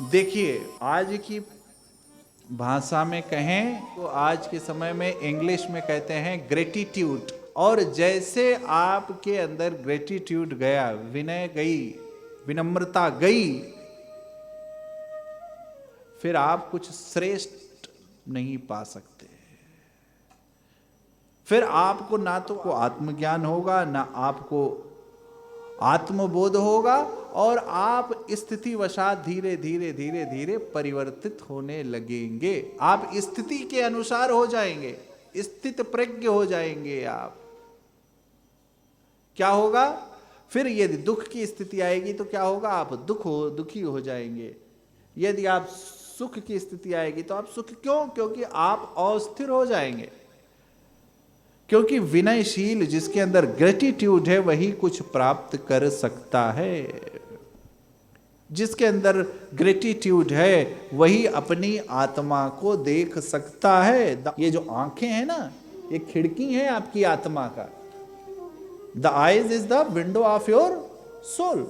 देखिए, आज की भाषा में कहें तो आज के समय में इंग्लिश में कहते हैं ग्रेटिट्यूड। और जैसे आपके अंदर ग्रेटिट्यूड गया, विनय गई, विनम्रता गई, फिर आप कुछ श्रेष्ठ नहीं पा सकते। फिर आपको ना तो को आत्मज्ञान होगा, ना आपको आत्मबोध होगा, और आप स्थिति वशात धीरे धीरे धीरे धीरे परिवर्तित होने लगेंगे। आप स्थिति के अनुसार हो जाएंगे, स्थित प्रज्ञ हो जाएंगे। आप क्या होगा फिर? यदि दुख की स्थिति आएगी तो क्या होगा? आप दुखी हो जाएंगे। यदि आप सुख की स्थिति आएगी तो आप सुख, क्यों? क्योंकि आप अस्थिर हो जाएंगे। क्योंकि विनयशील, जिसके अंदर ग्रेटिट्यूड है, वही कुछ प्राप्त कर सकता है। जिसके अंदर ग्रेटिट्यूड है वही अपनी आत्मा को देख सकता है। ये जो आंखें हैं ना, ये खिड़की है आपकी आत्मा का। The eyes is the window of your soul.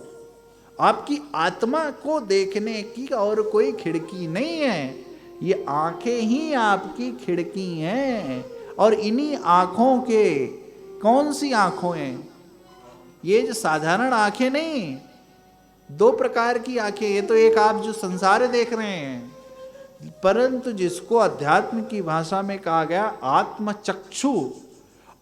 आपकी आत्मा को देखने की और कोई खिड़की नहीं है, ये आंखें ही आपकी खिड़की हैं। और इन्हीं आंखों के, कौन सी आंखों हैं? ये जो साधारण आंखें नहीं, दो प्रकार की आंखें। ये तो एक आप जो संसार देख रहे हैं, परंतु जिसको अध्यात्म की भाषा में कहा गया आत्मचक्षु।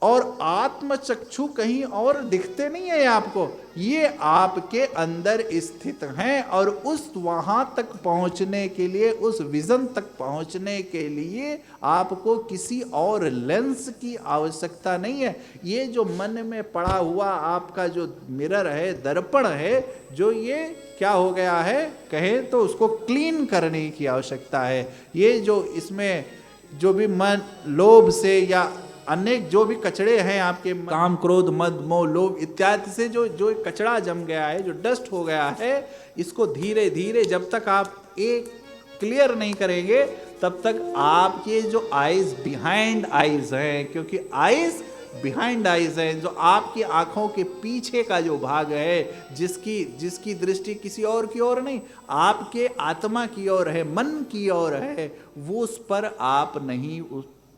और आत्मचक्षु कहीं और दिखते नहीं है आपको, ये आपके अंदर स्थित हैं। और उस वहां तक पहुंचने के लिए, उस विजन तक पहुंचने के लिए आपको किसी और लेंस की आवश्यकता नहीं है। ये जो मन में पड़ा हुआ आपका जो मिरर है, दर्पण है, जो ये क्या हो गया है कहें तो उसको क्लीन करने की आवश्यकता है। ये जो इसमें जो भी मन, लोभ से या अनेक जो भी कचड़े हैं आपके, काम क्रोध मद मोह लोभ इत्यादि से जो कचड़ा जम गया है, जो डस्ट हो गया है, इसको धीरे धीरे जब तक आप एक क्लियर नहीं करेंगे तब तक आपके जो आईज बिहाइंड आईज हैं, क्योंकि आईज बिहाइंड आईज हैं, जो आपकी आंखों के पीछे का जो भाग है, जिसकी दृष्टि किसी और की ओर नहीं, आपके आत्मा की ओर है, मन की ओर है, वो उस पर आप नहीं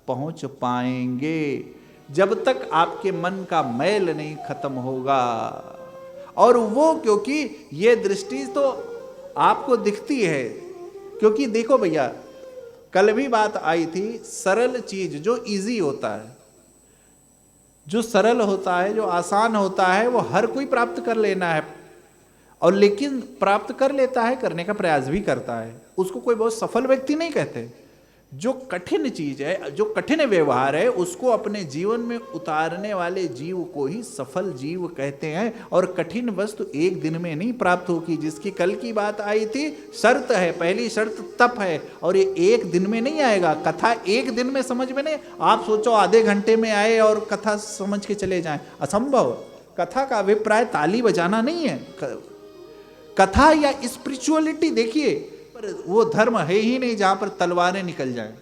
पहुंच पाएंगे जब तक आपके मन का मैल नहीं खत्म होगा। और वो, क्योंकि ये दृष्टि तो आपको दिखती है, क्योंकि देखो भैया, कल भी बात आई थी, सरल चीज जो इजी होता है, जो सरल होता है, जो आसान होता है, वो हर कोई प्राप्त कर लेना है। और लेकिन प्राप्त कर लेता है, करने का प्रयास भी करता है, उसको कोई बहुत सफल व्यक्ति नहीं कहते। जो कठिन चीज है, जो कठिन व्यवहार है, उसको अपने जीवन में उतारने वाले जीव को ही सफल जीव कहते हैं। और कठिन वस्तु एक दिन में नहीं प्राप्त होगी, जिसकी कल की बात आई थी, शर्त है, पहली शर्त तप है, और ये एक दिन में नहीं आएगा। कथा एक दिन में समझ में नहीं, आप सोचो आधे घंटे में आए और कथा समझ के चले जाएं, असंभव। कथा का अभिप्राय ताली बजाना नहीं है। कथा या स्पिरिचुअलिटी, देखिए, पर वो धर्म है ही नहीं जहां पर तलवारें निकल जाएं।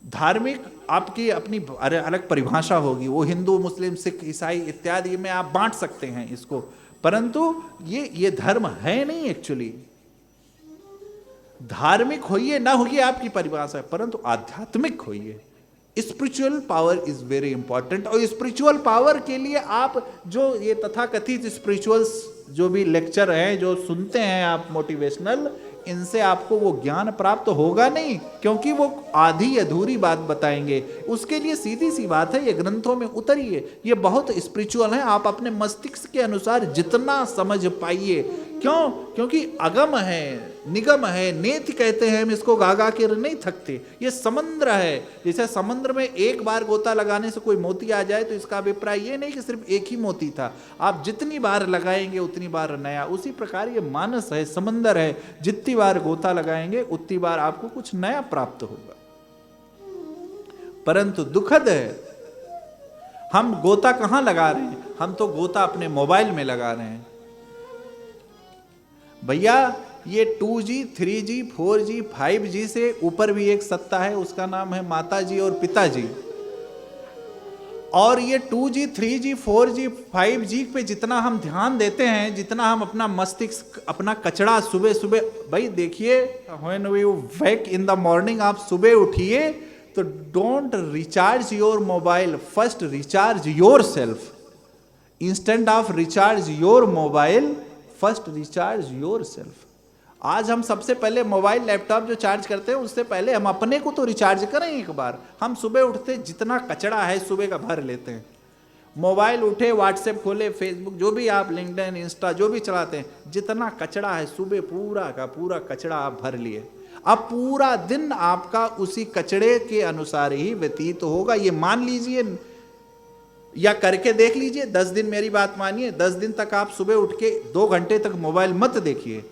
धार्मिक आपकी अपनी अलग परिभाषा होगी, वो हिंदू मुस्लिम सिख ईसाई इत्यादि में आप बांट सकते हैं इसको, परंतु ये धर्म है नहीं एक्चुअली। धार्मिक होइए ना होइए आपकी परिभाषा है, परंतु आध्यात्मिक होइए। Spiritual power is very important. और स्पिरिचुअल पावर के लिए आप जो ये तथाकथित स्पिरिचुअल्स जो भी लेक्चर हैं, जो सुनते हैं आप मोटिवेशनल, इनसे आपको वो ज्ञान प्राप्त होगा नहीं, क्योंकि वो आधी अधूरी बात बताएंगे। उसके लिए सीधी सी बात है, ये ग्रंथों में उतरिए, ये बहुत स्पिरिचुअल है, आप अपने मस्तिष्क के अनुसार जितना समझ पाइए। क्यों? क्योंकि अगम है, निगम है, नेति कहते हैं हम इसको, गा गा के नहीं थकते। ये समुद्र है, जैसे समुद्र में एक बार गोता लगाने से कोई मोती आ जाए तो इसका अभिप्राय ये नहीं कि सिर्फ एक ही मोती था, आप जितनी बार लगाएंगे उतनी बार नया। उसी प्रकार ये मानस है, समंदर है, जितनी बार गोता लगाएंगे उतनी बार आपको कुछ नया प्राप्त होगा। परंतु दुखद है, हम गोता कहां लगा रहे हैं? हम तो गोता अपने मोबाइल में लगा रहे हैं भैया। ये 2G, 3G, 4G, 5G से ऊपर भी एक सत्ता है, उसका नाम है माताजी और पिताजी। और ये 2G 3G 4G 5G पे जितना हम ध्यान देते हैं, जितना हम अपना मस्तिष्क, अपना कचरा सुबह सुबह, भाई देखिए, when you wake in the morning, आप सुबह उठिए तो don't recharge your mobile, first recharge your self. Instant of recharge your mobile, first recharge your self. आज हम सबसे पहले मोबाइल लैपटॉप जो चार्ज करते हैं, उससे पहले हम अपने को तो रिचार्ज करें एक बार। हम सुबह उठते जितना कचरा है सुबह का भर लेते हैं। मोबाइल उठे, व्हाट्सएप खोले, फेसबुक, जो भी आप लिंक्डइन, इंस्टा जो भी चलाते हैं, जितना कचरा है सुबह पूरा का पूरा कचरा आप भर लिए। अब पूरा दिन आपका उसी कचड़े के अनुसार ही व्यतीत होगा, ये मान लीजिए या करके देख लीजिए। 10 दिन मेरी बात मानिए, 10 दिन तक आप सुबह उठ के 2 घंटे तक मोबाइल मत देखिए।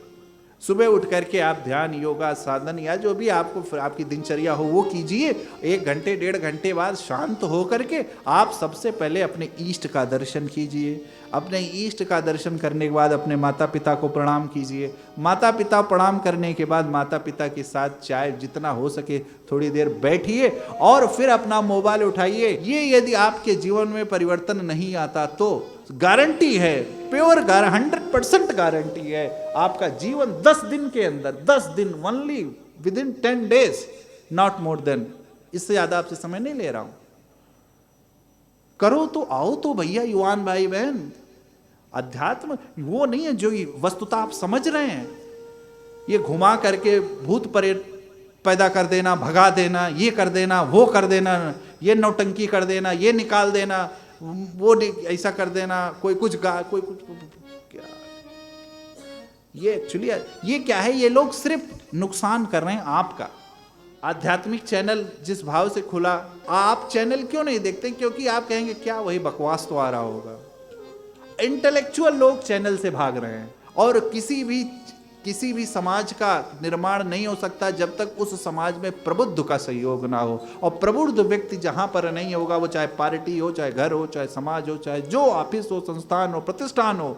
सुबह उठ करके आप ध्यान, योगा, साधन या जो भी आपको आपकी दिनचर्या हो वो कीजिए। 1 घंटे 1.5 घंटे बाद शांत हो करके आप सबसे पहले अपने इष्ट का दर्शन कीजिए। अपने इष्ट का दर्शन करने के बाद अपने माता पिता को प्रणाम कीजिए। माता पिता प्रणाम करने के बाद माता पिता के साथ चाय जितना हो सके थोड़ी देर बैठिए और फिर अपना मोबाइल उठाइए। ये यदि आपके जीवन में परिवर्तन नहीं आता तो गारंटी है, प्योर 100% गारंटी है, आपका जीवन 10 दिन के अंदर, 10 दिन only, with in 10 days, not more than, इससे ज्यादा आपसे समय नहीं ले रहा हूं। करो तो, आओ तो भैया युवान भाई बहन। अध्यात्म वो नहीं है जो वस्तुता आप समझ रहे हैं। ये घुमा करके भूत प्रेत पैदा कर देना, भगा देना, ये कर देना, वो कर देना, ये नौटंकी कर देना, ये निकाल देना, वो ऐसा कर देना, कोई कुछ कोई कुछ क्या, ये एक्चुअली ये क्या है, ये लोग सिर्फ नुकसान कर रहे हैं आपका। आध्यात्मिक चैनल जिस भाव से खुला, आप चैनल क्यों नहीं देखते? क्योंकि आप कहेंगे क्या वही बकवास तो आ रहा होगा। इंटेलेक्चुअल लोग चैनल से भाग रहे हैं और किसी भी समाज का निर्माण नहीं हो सकता जब तक उस समाज में प्रबुद्ध का सहयोग ना हो। और प्रबुद्ध व्यक्ति जहां पर नहीं होगा, वो चाहे पार्टी हो, चाहे घर हो, चाहे समाज हो, चाहे जो ऑफिस हो, संस्थान हो, प्रतिष्ठान हो,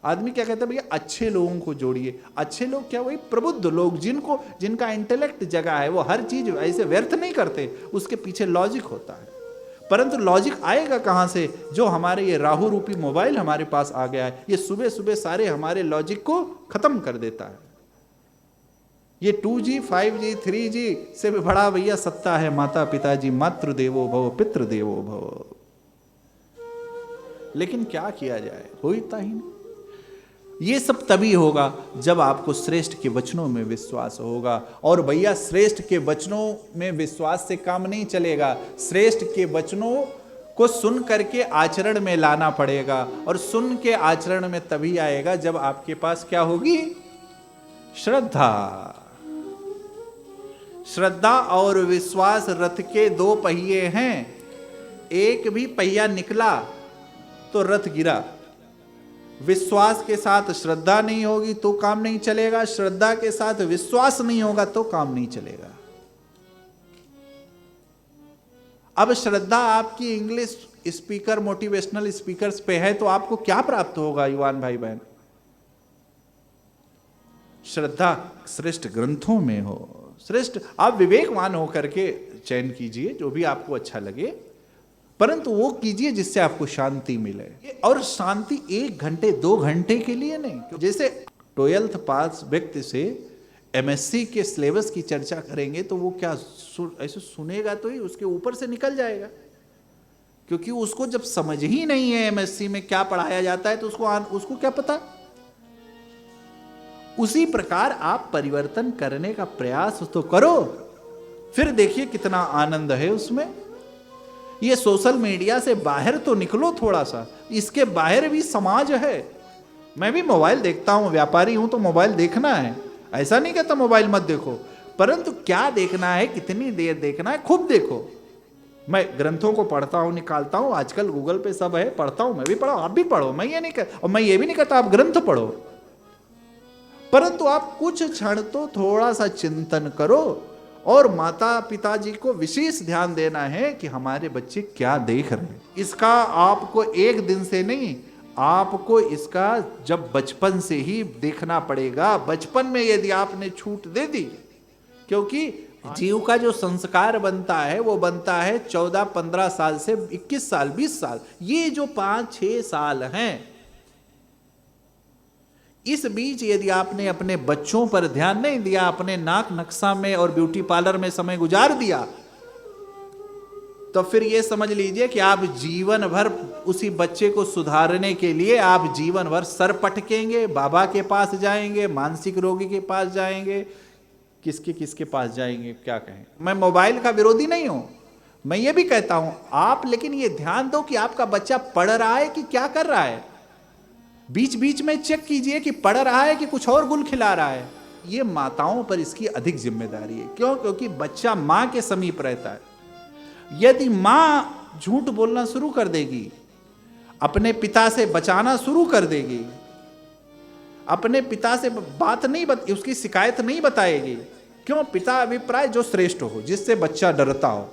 आदमी क्या कहता है, भैया अच्छे लोगों को जोड़िए। अच्छे लोग क्या, वही प्रबुद्ध लोग, जिनका इंटेलेक्ट जगह है, वो हर चीज ऐसे व्यर्थ नहीं करते, उसके पीछे लॉजिक होता है। परंतु लॉजिक आएगा कहां से? जो हमारे ये राहु रूपी मोबाइल हमारे पास आ गया है, ये सुबह सुबह सारे हमारे लॉजिक को खत्म कर देता है। ये 2G 5G 3G से भी बड़ा भैया सत्ता है माता पिताजी, मातृ देवो भव पितृ देवो भव। लेकिन क्या किया जाए, होता ही नहीं। ये सब तभी होगा जब आपको श्रेष्ठ के वचनों में विश्वास होगा। और भैया श्रेष्ठ के वचनों में विश्वास से काम नहीं चलेगा, श्रेष्ठ के वचनों को सुन करके आचरण में लाना पड़ेगा। और सुन के आचरण में तभी आएगा जब आपके पास क्या होगी? श्रद्धा। श्रद्धा और विश्वास रथ के 2 पहिए हैं, एक भी पहिया निकला तो रथ गिरा। विश्वास के साथ श्रद्धा नहीं होगी तो काम नहीं चलेगा, श्रद्धा के साथ विश्वास नहीं होगा तो काम नहीं चलेगा। अब श्रद्धा आपकी इंग्लिश स्पीकर, मोटिवेशनल स्पीकर्स पे है तो आपको क्या प्राप्त होगा युवान भाई बहन? श्रद्धा श्रेष्ठ ग्रंथों में हो, श्रेष्ठ, आप विवेकवान होकर के चयन कीजिए जो भी आपको अच्छा लगे, परंतु वो कीजिए जिससे आपको शांति मिले। और शांति 1 घंटे 2 घंटे के लिए नहीं। जैसे 12th पास व्यक्ति से MSc के सिलेबस की चर्चा करेंगे तो वो क्या ऐसे सुनेगा तो ही उसके ऊपर से निकल जाएगा, क्योंकि उसको जब समझ ही नहीं है MSc में क्या पढ़ाया जाता है तो उसको क्या पता। उसी प्रकार आप परिवर्तन करने का प्रयास तो करो, फिर देखिए कितना आनंद है उसमें। ये सोशल मीडिया से बाहर तो निकलो थोड़ा सा, इसके बाहर भी समाज है। मैं भी मोबाइल देखता हूं, व्यापारी हूं तो मोबाइल देखना है, ऐसा नहीं कहता मोबाइल मत देखो, परंतु क्या देखना है, कितनी देर देखना है, खूब देखो। मैं ग्रंथों को पढ़ता हूं, निकालता हूं, आजकल गूगल पे सब है, पढ़ता हूं, मैं भी पढ़ो, आप भी पढ़ो, मैं ये नहीं कहता, और मैं ये भी नहीं कहता आप ग्रंथ पढ़ो, परंतु आप कुछ क्षण तो थोड़ा सा चिंतन करो। और माता पिताजी को विशेष ध्यान देना है कि हमारे बच्चे क्या देख रहे हैं। इसका आपको एक दिन से नहीं, आपको इसका जब बचपन से ही देखना पड़ेगा। बचपन में यदि आपने छूट दे दी, क्योंकि जीव का जो संस्कार बनता है वो बनता है 14-15 साल से 21 साल 20 साल, ये जो 5-6 साल हैं, इस बीच यदि आपने अपने बच्चों पर ध्यान नहीं दिया, अपने नाक नक्शा में और ब्यूटी पार्लर में समय गुजार दिया, तो फिर ये समझ लीजिए कि आप जीवन भर उसी बच्चे को सुधारने के लिए आप जीवन भर सर पटकेंगे, बाबा के पास जाएंगे, मानसिक रोगी के पास जाएंगे, किसके पास जाएंगे, क्या कहें। मैं मोबाइल का विरोधी नहीं हूं, मैं ये भी कहता हूं आप, लेकिन ये ध्यान दो कि आपका बच्चा पढ़ रहा है कि क्या कर रहा है। बीच बीच में चेक कीजिए कि पढ़ रहा है कि कुछ और गुल खिला रहा है। ये माताओं पर इसकी अधिक जिम्मेदारी है। क्यों? क्योंकि बच्चा मां के समीप रहता है। यदि मां झूठ बोलना शुरू कर देगी, अपने पिता से बचाना शुरू कर देगी, अपने पिता से बात नहीं उसकी शिकायत नहीं बताएगी, क्यों? पिता अभिप्राय जो श्रेष्ठ हो, जिससे बच्चा डरता हो,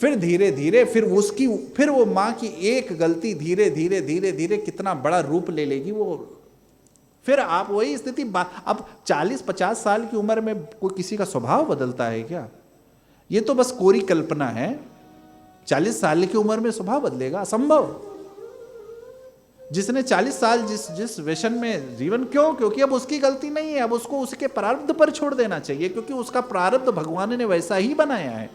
फिर धीरे धीरे फिर वो मां की एक गलती धीरे धीरे धीरे धीरे कितना बड़ा रूप ले लेगी वो। फिर आप वही स्थिति अब 40-50 साल की उम्र में कोई किसी का स्वभाव बदलता है क्या? ये तो बस कोरी कल्पना है। 40 साल की उम्र में स्वभाव बदलेगा? असंभव। जिसने 40 साल जिस व्यसन में जीवन, क्यों? क्योंकि अब उसकी गलती नहीं है, अब उसको उसके प्रारब्ध पर छोड़ देना चाहिए, क्योंकि उसका प्रारब्ध भगवान ने वैसा ही बनाया है।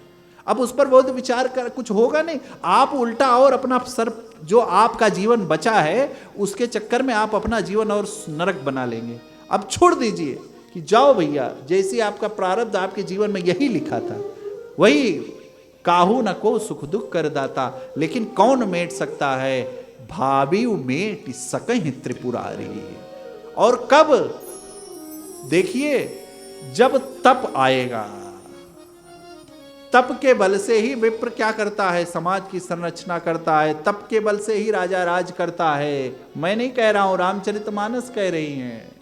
अब उस पर बहुत विचार कर कुछ होगा नहीं। आप उल्टा और अपना सर, जो आपका जीवन बचा है उसके चक्कर में आप अपना जीवन और नरक बना लेंगे। अब छोड़ दीजिए कि जाओ भैया, जैसे आपका प्रारब्ध आपके जीवन में यही लिखा था वही, काहू न को सुख दुख कर दाता, लेकिन कौन मेट सकता है, भावी मेट सकहि त्रिपुरारी। और कब? देखिए, जब तप आएगा, तप के बल से ही विप्र क्या करता है, समाज की संरचना करता है, तप के बल से ही राजा राज करता है। मैं नहीं कह रहा हूं, रामचरितमानस कह रही हैं।